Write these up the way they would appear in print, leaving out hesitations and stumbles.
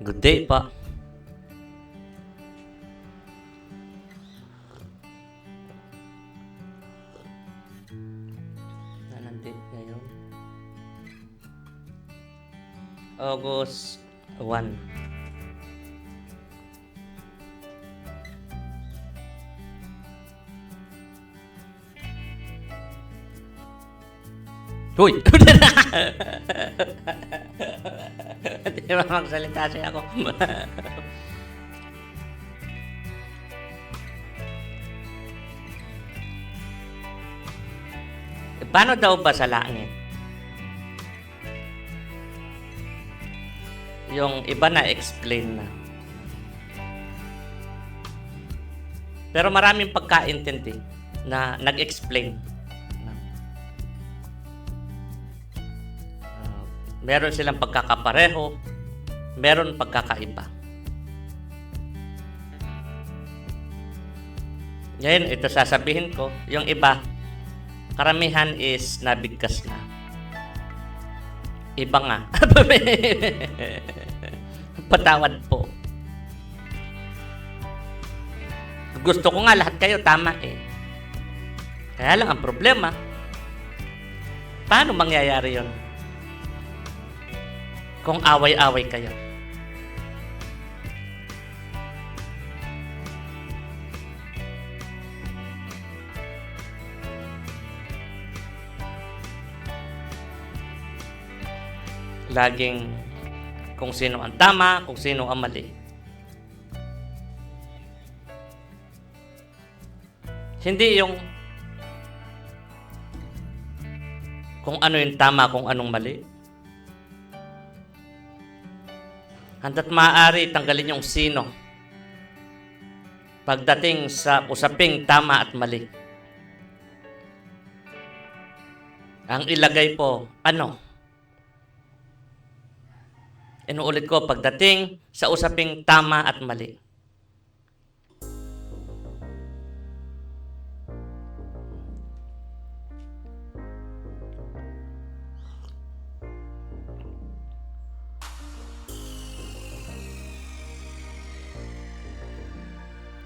Good day pa. Nandito ngayon. August 1. Uy! Hindi ba magsalita siya ako? Paano daw ba sa langit? Yung iba na explain na. Pero maraming pagkaintindi na nag-explain. Meron silang pagkakapareho, meron pagkakaiba. Ngayon, ito sasabihin ko, yung iba, karamihan is nabigkas na. Iba nga. Patawad po. Gusto ko nga lahat kayo tama eh. Kaya lang ang problema, paano mangyayari yon? Kung away-away kayo. Laging kung sino ang tama, kung sino ang mali. Hindi yung kung ano yung tama, kung anong mali. Hangga't maaari, tanggalin yung sino pagdating sa usaping tama at mali. Ang ilagay po, ano? Inuulit ko, pagdating sa usaping tama at mali.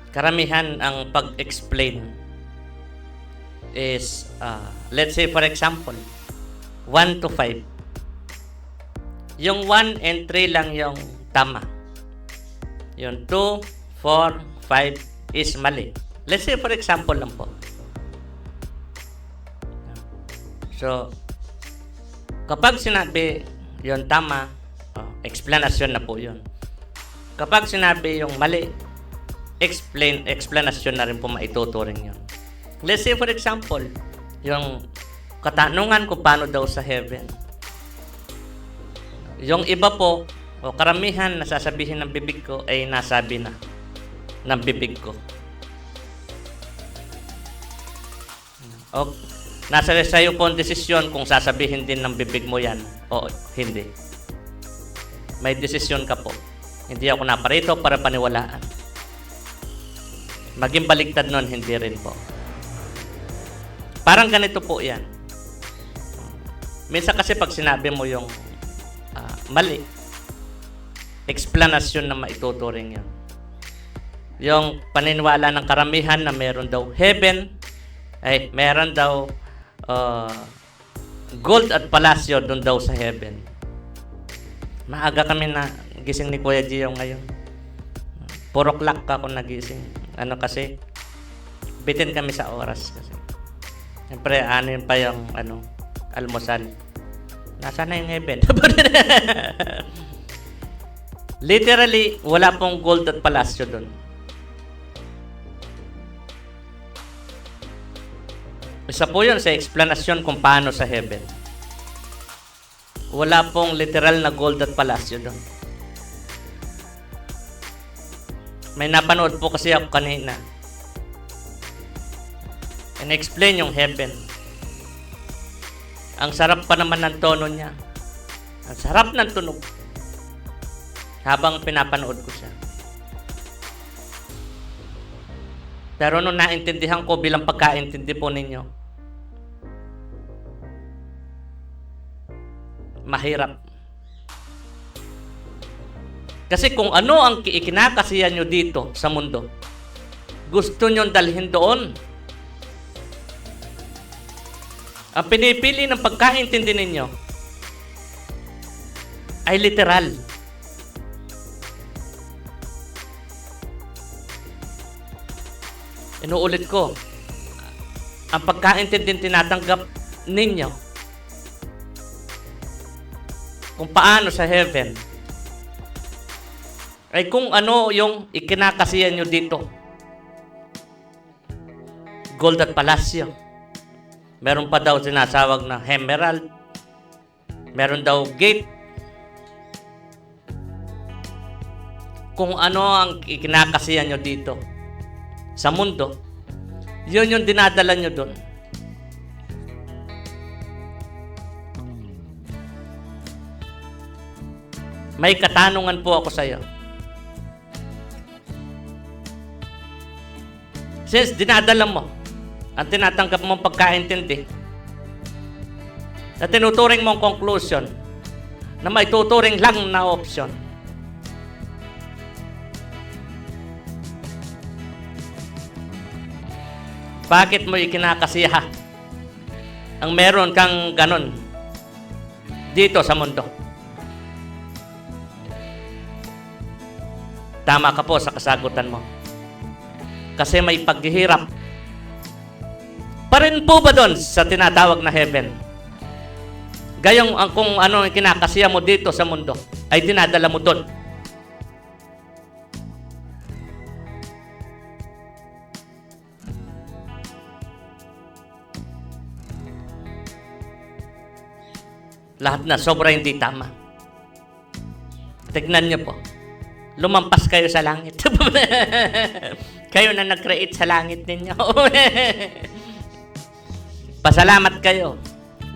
Karamihan ang pag-explain is, let's say for example, 1 to 5. Yung 1 and 3 lang yung tama. Yung 2, 4, 5 is mali. Let's say for example lang po. So, kapag sinabi yung tama, explanation na po yun. Kapag sinabi yung mali, explanation na rin po maituturing yun. Let's say for example, yung katanungan kung paano daw sa heaven. Yung iba po, o karamihan na sasabihin ng bibig ko ay nasabi na ng bibig ko. O, nasa sa'yo po ang desisyon kung sasabihin din ng bibig mo yan o hindi. May desisyon ka po. Hindi ako naparito para paniwalaan. Maging baligtad nun, hindi rin po. Parang ganito po yan. Minsan kasi pag sinabi mo yung mali, explanation na maituturing yan. Yung paniniwala ng karamihan na meron daw heaven, ay meron daw gold at palasyo doon daw sa heaven. Maaga kami na gising ni Kuya Gio ngayon. 4 o'clock ako nagising. Ano kasi, bitin kami sa oras kasi. Siyempre, ano yun pa yung almusal. Nasaan na yung heaven? Literally, wala pong gold at palasyo doon. Isa po yun sa explanation kung paano sa heaven. Wala pong literal na gold at palasyo doon. May napanood po kasi ako kanina. In-explain yung heaven. Ang sarap pa naman ng tono niya. Ang sarap ng tunog. Habang pinapanood ko siya. Pero nung naintindihan ko bilang pagkaintindi po ninyo, mahirap. Kasi kung ano ang ikinakasiya nyo dito sa mundo, gusto nyo dalhin doon. Ang pinipili ng pagkaintindi ninyo ay literal. Inuulit ko, ang pagkaintindi tinatanggap ninyo kung paano sa heaven ay kung ano yung ikinakasiya nyo dito. Gold at palasyo. Meron pa daw sinasawag na emerald. Meron daw gate. Kung ano ang ikinakasiya nyo dito sa mundo, yun yung dinadala nyo doon. May katanungan po ako sa iyo. Since dinadala mo ang tinatanggap mong pagkaintindi na tinuturing mong conclusion na may tuturing lang na option, bakit mo ikinakasiya ang meron kang ganon dito sa mundo? Tama ka po sa kasagutan mo. Kasi may paghihirap. Pa rin po ba doon sa tinatawag na heaven? Gayong kung ano ang kinakasiya mo dito sa mundo, ay dinadala mo doon. Lahat na sobra hindi tama. Tignan niyo po. Lumampas kayo sa langit. Kayo na nag-create sa langit ninyo. Pasalamat kayo.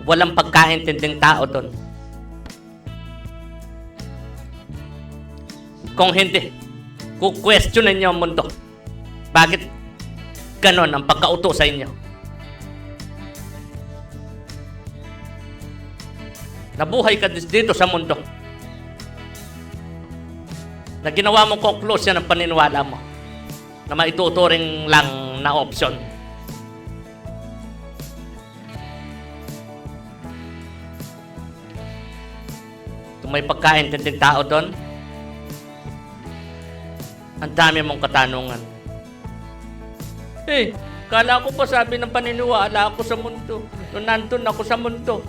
Walang pagkaintinding tao doon. Kung hindi, kukwestiyonin niyo ang mundo. Bakit ganon ang pagkauto sa inyo? Nabuhay ka dito sa mundo na ginawa mong conclusion ng paniniwala mo na maituturing lang na option. Kung may pagkaintinding tao doon, ang dami mong katanungan. Kala ko pa sabi ng paniniwala ako sa mundo. Nung nandun ako sa mundo,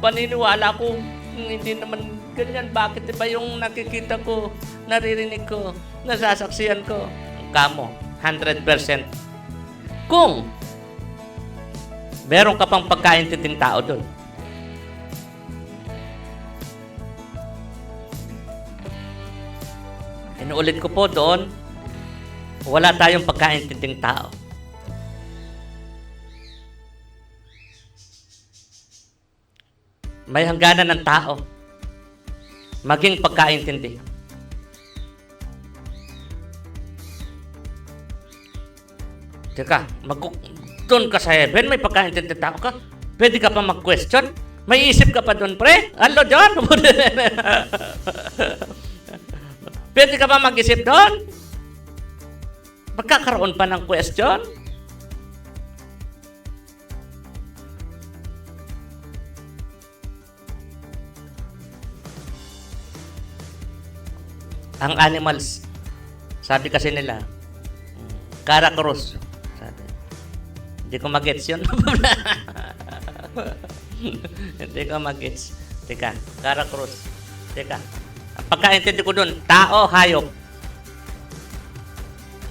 paniniwala ko hindi naman ganyan. Bakit iba yung nakikita ko, naririnig ko, nasasaksiyan ko? Kamo, 100%. Kung meron ka pang pagkaintinding tao doon, inuulit ko po doon, wala tayong pagkaintinding tao. May hangganan ng tao maging pagkaintindi. Teka, doon ka sa heaven, may pagkaintindi tao ka? Pwede ka pa mag-question? May isip ka pa doon, pre? Ano doon? Pwede ka pa mag-isip doon? Magkakaroon pa ng question? Ang animals, sabi kasi nila, Karakrus. Sabi. Hindi ko mag-gets yun. Hindi ko mag-gets. Teka, Karakrus. Teka. Ang pagkaintindi ko dun, tao, hayop.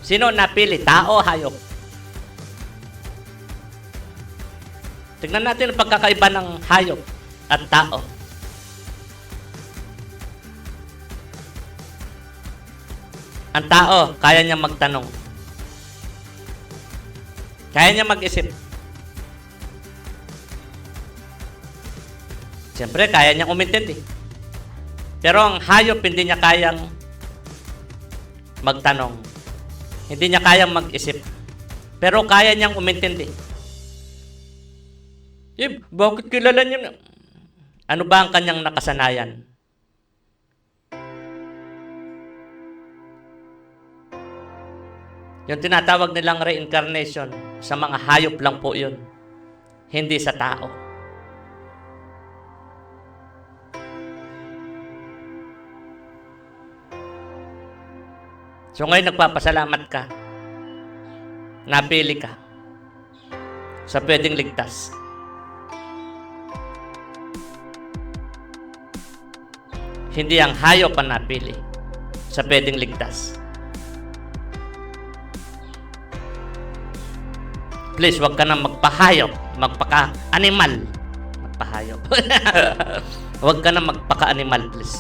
Sino napili? Tao, hayop. Tignan natin ang pagkakaiba ng hayop at tao. Ang tao, kaya niya magtanong. Kaya niya mag-isip. Siyempre, kaya niya umintindi. Pero ang hayop, hindi niya kayang magtanong. Hindi niya kayang mag-isip. Pero kaya niyang umintindi. Bakit kilala niyo na? Ano ba ang kanyang nakasanayan? Yung tinatawag nilang reincarnation, sa mga hayop lang po yun. Hindi sa tao. So ngayon nagpapasalamat ka. Napili ka sa pwedeng ligtas. Hindi ang hayop ang napili sa pwedeng ligtas. Please, wag ka na magpahayop, magpaka-animal. Magpahayop. Wag ka na magpaka-animal, please.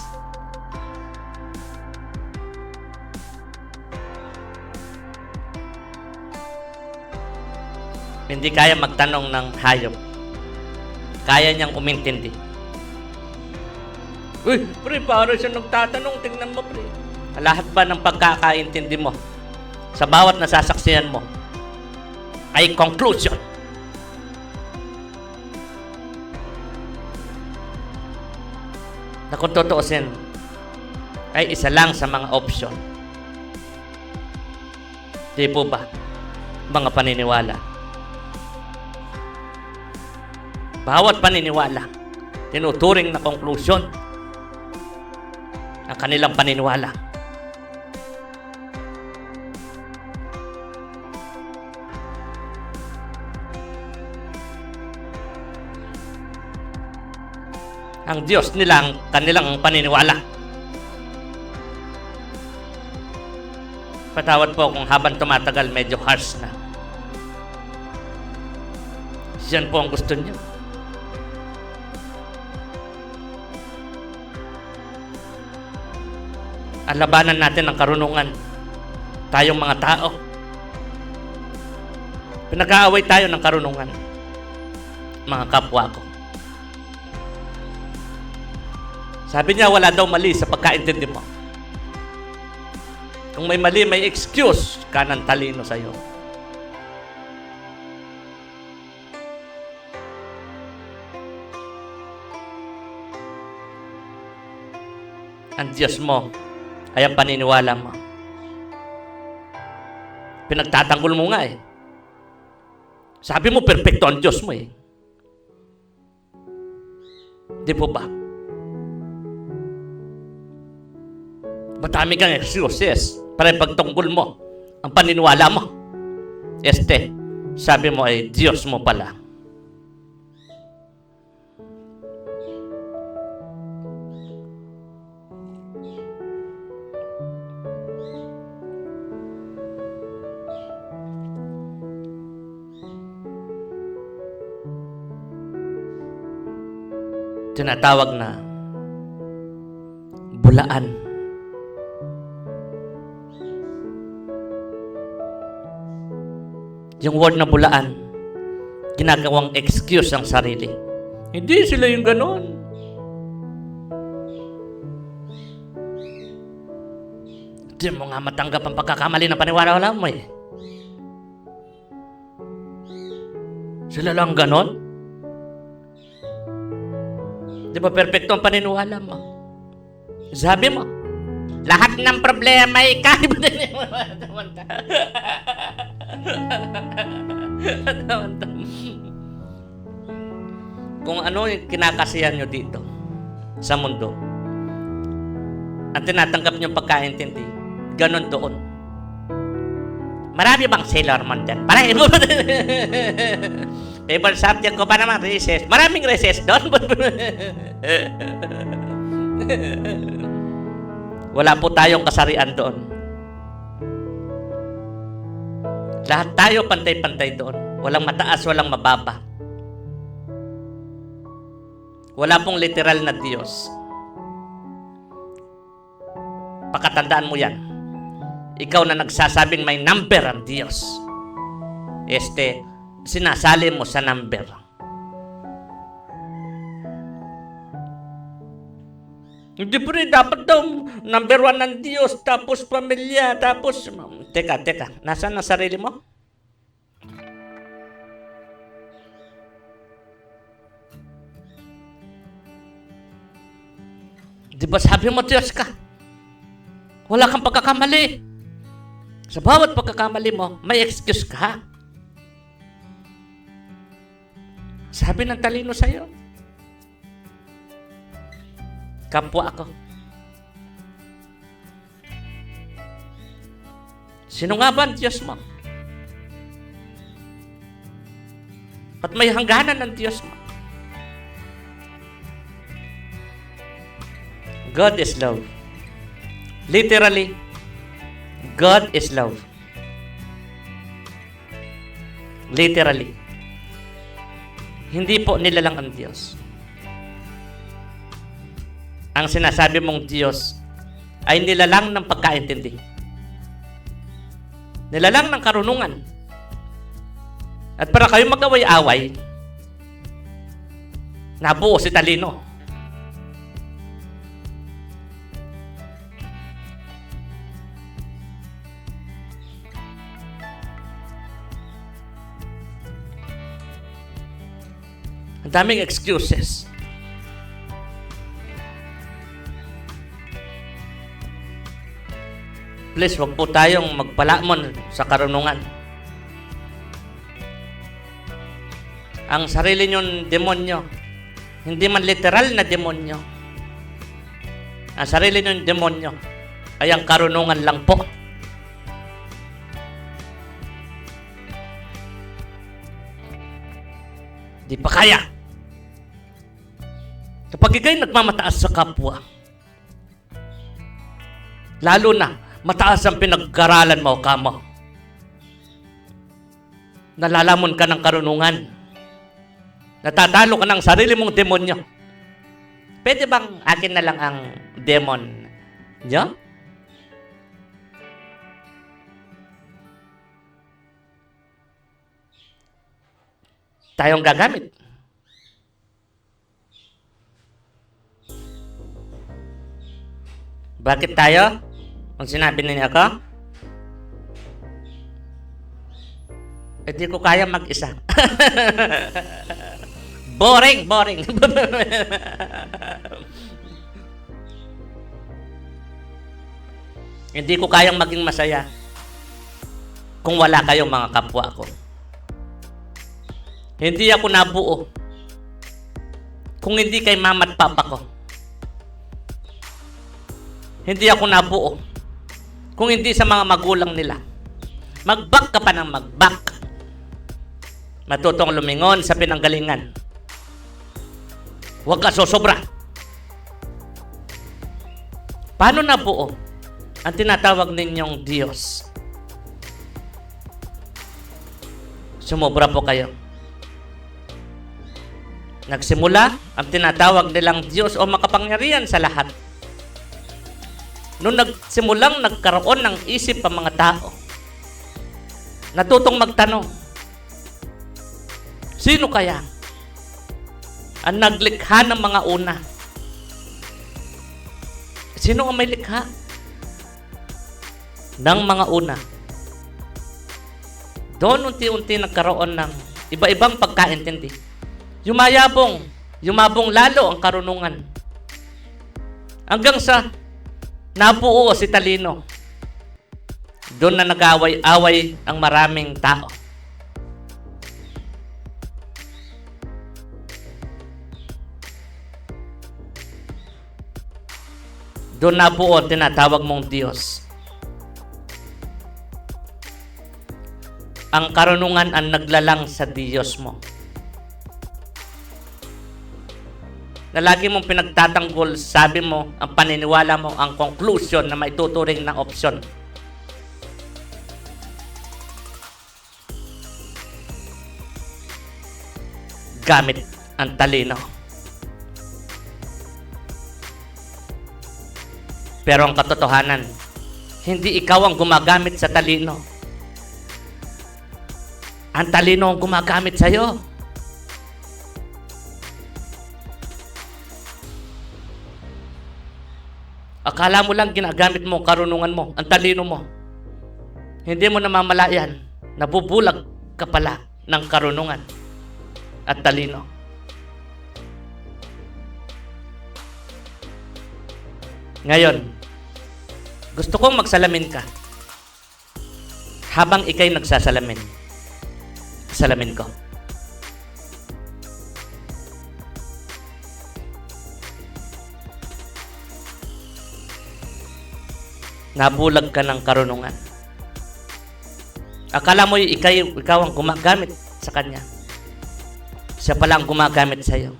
Hindi kaya magtanong ng hayop. Kaya niyang umintindi. Uy, pre, para siya nagtatanong. Tingnan mo, pre. Lahat ba ng pagkakaintindi mo sa bawat nasasaksihan mo ay conclusion? Na kung tutuusin, ay isa lang sa mga option. Di po ba? Mga paniniwala. Bawat paniniwala, tinuturing na conclusion ng kanilang paniniwala. Ang Diyos nila ang kanilang paniniwala. Patawad po kung habang tumatagal medyo harsh na. Yan po ang gusto niyo. Ang labanan natin ng karunungan. Tayong mga tao. Pinag-aaway tayo ng karunungan. Mga kapwa ko. Sabi niya, wala daw mali sa pagkaintindi mo. Kung may mali, may excuse ka ng talino sa'yo. Ang Diyos mo ay ang paniniwala mo. Pinagtatanggol mo nga eh. Sabi mo, perfecto ang Diyos mo eh. Di po ba? Matami kang excuses para ipagtanggol mo ang paniniwala mo. Sabi mo ay Diyos mo pala. Tinatawag na bulaan. Yung word na bulaan, ginagawang excuse ang sarili. Hindi sila yung ganon. Hindi mo nga matanggap ang pagkakamali na paniwala mo eh. Sila lang ganon? Di ba perfecto ang paniniwala mo? Sabi mo, lahat ng problema ay kaya mo din. Kung ano yung kinakasihan nyo dito sa mundo, ang tinatanggap nyo pagkaintindi, ganon doon. Marami bang Sailor Moon dyan? Parang favorite subject ko pa naman, recess. Maraming recess doon. Wala po tayong kasarian doon. Lahat tayo pantay-pantay doon. Walang mataas, walang mababa. Wala pong literal na Diyos. Pakatandaan mo yan. Ikaw na nagsasabing may number ang Diyos. Sinasali mo sa number. Hindi po rin, dapat daw number 1 ng Diyos, tapos pamilya, tapos... Teka, nasaan ang sarili mo? Di ba sabi mo Diyos ka? Wala kang pagkakamali. Sa bawat pagkakamali mo, may excuse ka. Sabi ng talino sa'yo, kapwa ako. Sino nga ba ang Diyos mo? At may hangganan ng Diyos mo. God is love. Literally, God is love. Literally. Hindi po nilalang ang Diyos. Ang sinasabi mong Diyos ay nilalang ng pagkaintindi. Nilalang ng karunungan. At para kayo mag-away-away, nabuo si talino. Ang daming excuses. Please, wag po tayong magpalamon sa karunungan. Ang sarili niyong demonyo, hindi man literal na demonyo. Ang sarili niyong demonyo ay ang karunungan lang po. Di pa kaya. Kapag ikaw'y nagmamataas sa kapwa, lalo na mataas ang pinag-aralan mo, kamo, nalalamon ka ng karunungan, natatalo ka ng sarili mong demonyo. Pwede bang akin na lang ang demon nyo? Tayong gagamit. Bakit tayo? Ang sinabi niya ako? Hindi ko kaya mag-isa. Boring. Hindi ko kayang maging masaya kung wala kayong mga kapwa ko. Hindi ako nabuo kung hindi kay mama at papa ko. Hindi ako nabuo kung hindi sa mga magulang nila. Mag-back ka pa ng mag-back. Matutong lumingon sa pinanggalingan. Huwag ka sosobra. Paano nabuo ang tinatawag ninyong Diyos? Sumobra po kayo. Nagsimula ang tinatawag nilang Diyos o makapangyarihan sa lahat. Nung nagsimulang nagkaroon ng isip ang mga tao, natutong magtanong, sino kaya ang naglikha ng mga una? Sino ang may likha ng mga una? Doon unti-unti nagkaroon ng iba-ibang pagkaintindi. Yumabong lalo ang karunungan. Hanggang sa nabuo si talino. Doon na nag-away-away ang maraming tao. Doon nabuo tinatawag mong Diyos. Ang karunungan ang naglalang sa Diyos mo. Na lagi mong pinagtatanggol, sabi mo, ang paniniwala mo, ang conclusion na may tuturing na opsyon. Gamit ang talino. Pero ang katotohanan, hindi ikaw ang gumagamit sa talino. Ang talino ang gumagamit sa'yo. Akala mo lang ginagamit mo, karunungan mo, ang talino mo. Hindi mo namamalayan, nabubulag ka pala ng karunungan at talino. Ngayon, gusto kong magsalamin ka. habang ikay nagsasalamin. Salamin ko. Nabulag ka ng karunungan. Akala mo ikaw ang gumagamit sa kanya. Siya pala ang gumagamit sa iyo.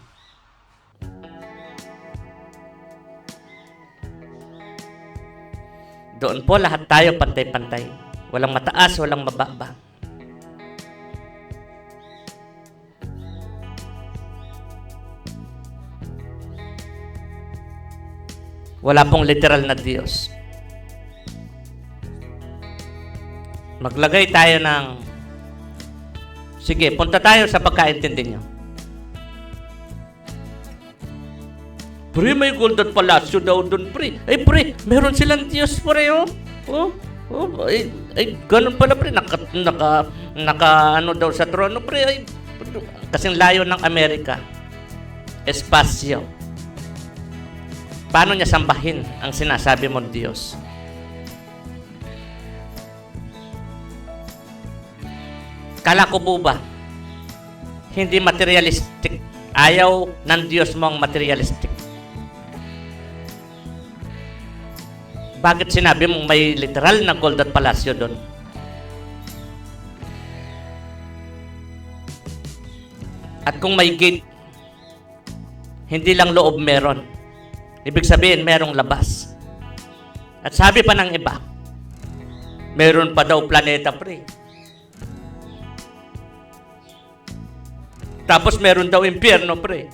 Doon po lahat tayo pantay-pantay. Walang mataas, walang mababa. Wala pong literal na Diyos. Maglagay tayo ng... Sige, punta tayo sa pagkaintindi nyo. Pre, may Golden Palacio daw doon, pre. Ay, pre, meron silang Diyos, pre, oh. Ganun pala, pre. Ano daw sa trono, pre. Ay, kasing layo ng Amerika. Espasyo. Paano niya sambahin ang sinasabi mong Diyos? Kala ko po ba, hindi materialistic. Ayaw ng Diyos mong materialistic. Bakit sinabi mong may literal na Golden Palacio doon? At kung may gate, hindi lang loob meron. Ibig sabihin, merong labas. At sabi pa ng iba, meron pa daw planeta, pre. Tapos meron daw impyerno, pre.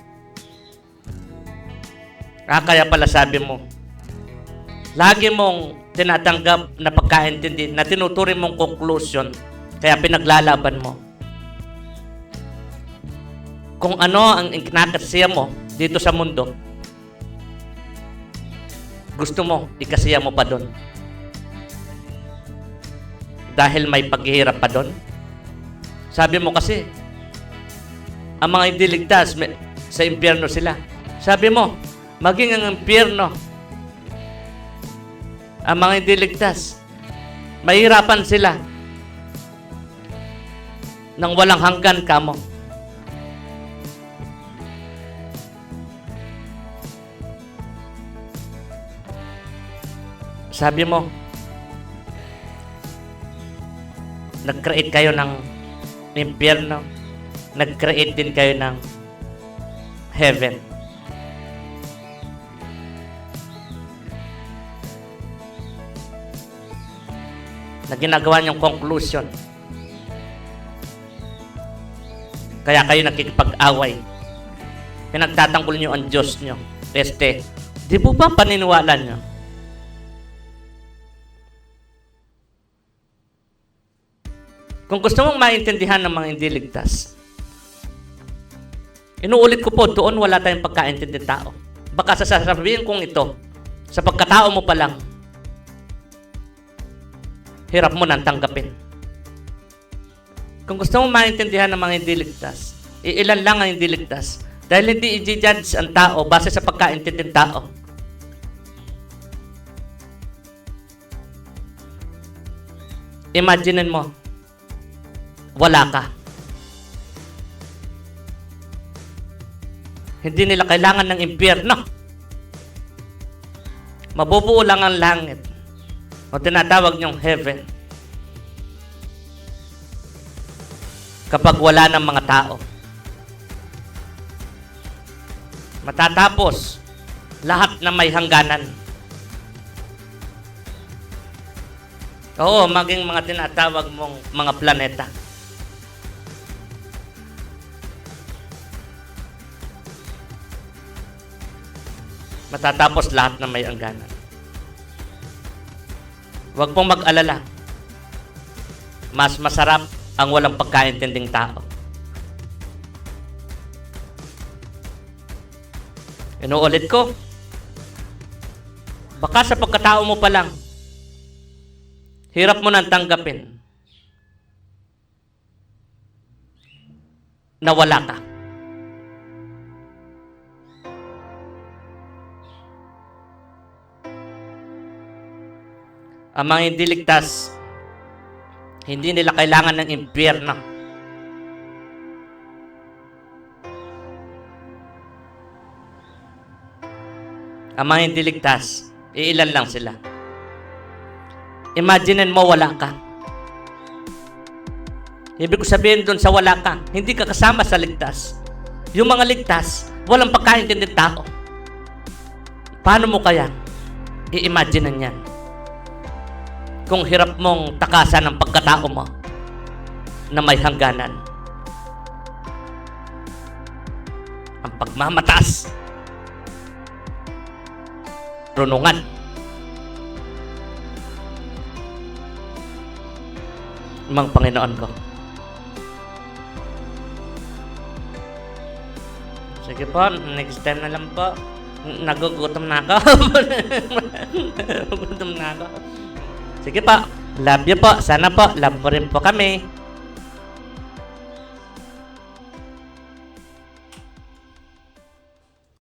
Kaya pala sabi mo, lagi mong tinatanggap na pagkaintindi, na tinuturi mong conclusion, kaya pinaglalaban mo. Kung ano ang kinakasiya mo dito sa mundo, gusto mo, ikasiya mo pa doon. Dahil may paghihirap pa doon. Sabi mo kasi, ang mga hindi ligtas, sa impyerno sila. Sabi mo, maging ang impyerno, ang mga hindi ligtas, mahirapan sila nang walang hanggan kamo. Sabi mo, nag-create kayo ng impyerno, nag-create din kayo ng heaven. Na ginagawa niyong conclusion. Kaya kayo nakikipag-away. Pinagtatanggol niyo ang Diyos niyo. Di po ba paniniwala niyo? Kung gusto mong maintindihan ng mga hindi ligtas, inuulit ko po, doon wala tayong pagkaintindi tao. Baka sasabihin kong ito, sa pagkatao mo pa lang, hirap mo nang tanggapin. Kung gusto mong maintindihan ng mga hindi ligtas, ilan lang ang hindi ligtas. Dahil hindi i-judge ang tao base sa pagkaintindi ng tao. Imaginin mo, wala ka. Hindi nila kailangan ng impyerno. Mabubuo lang ang langit. O tinatawag niyong heaven. Kapag wala ng mga tao. Matatapos lahat na may hangganan. Oo, maging mga tinatawag mong mga planeta. Matatapos lahat na may hangganan. Huwag pong mag-alala. Mas masarap ang walang pagkaintinding tao. Inuulit ko, baka sa pagkatao mo pa lang, hirap mo nang tanggapin na wala ka. Ang mga hindi ligtas, Hindi nila kailangan ng impyerno. Ang mga hindi ligtas, iilan lang sila. Imaginin mo wala ka. Ibig ko sabihin doon sa wala ka, hindi ka kasama sa ligtas. Yung mga ligtas, walang pagkaintinding tao. Paano mo kaya i-imaginean yan? Kung hirap mong takasan ang pagkatao mo na may hangganan. Ang pagmamataas, runungan, mga Panginoon ko. Sige po, next time na lang po. Nagugutom na ako. Nagugutom na ako. Sige po, love you po. Sana po, love mo rin po kami.